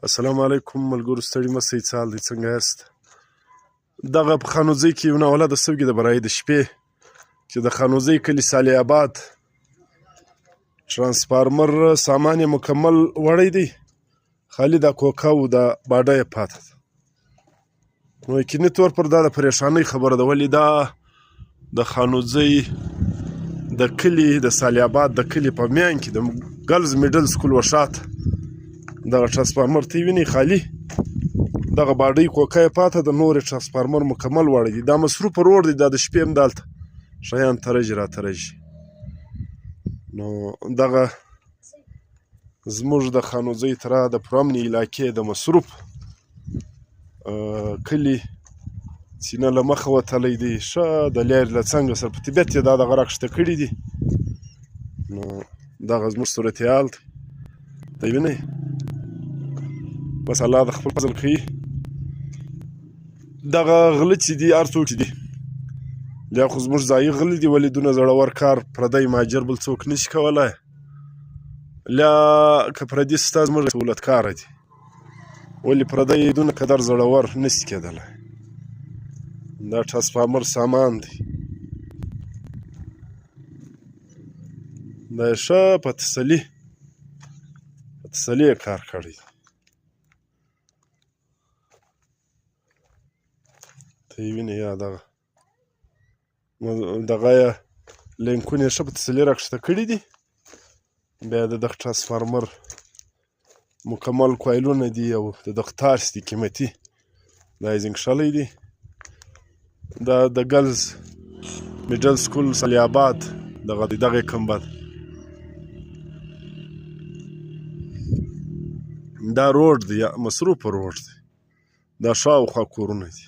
السلام علیکم ملګرو، ستړي مه سئ، څه حال دی، څنګه یاست؟ دغه په خانوزۍ کې یو ناولده سوګي د برای د شپې چې د خانوزۍ کلي صالح آباد ترانسفارمر سامان یې مکمل وړی دی، خالي دا کوکه او دا باډه یې پاته ده. نو یقیني طور پر دا د پریشانۍ خبره ده، ولې دا د خانوزۍ د کلي د صالح آباد د کلي په میان کې د ګرلز میډل سکول وشاته دغه ټرانسفارمر ته ویني خالي، دغه باډۍ کوکه یې پاته ده، نور یې ټرانسفارمر مکمل وړی دی. دا مصروف روډ دی، دا د شپې هم دلته شیان ترجي راترجي. نو دغه زموږ د خانوزۍ تره د پرامنې علاقې د مصروف کلي سینه له مخه وتلی دی، ښه د لارې له څنګه سره په طبیعت یې دا دغه راکښته کړي دي. نو دغه زموږ صورتحال دی، ته وینئ. بس الله د خپل فضل کوي. دغه غله چې دي هر څوک چې دي، یا خو زموږ ځایي غله دي، ولې دونه زړور کار پردی مهاجر بل څوک نشي کولی، یا که پردي ستا زموږ سهولتکاره دي، ولې پردی دونه قدر زړور نشي کېدلی. دا ټرانسفارمر سامان دی، دا یې ښه په تسلي یې کار کړی دی. ته یې وینې، یا دغه یې لینکونه یې ښه په تسلي راکښته کړي دي. بیا د دغه ټرانسفارمر مکمل کویلونه دي او د دغه تارس دي قیمتي، دا یې زنګ شلی دی. دا د ګرلز میډل سکول صالح آباد دغه یې کمبد، دا روډ دی، مصروفه روډ دی، دا شاوخوا کورونه دي.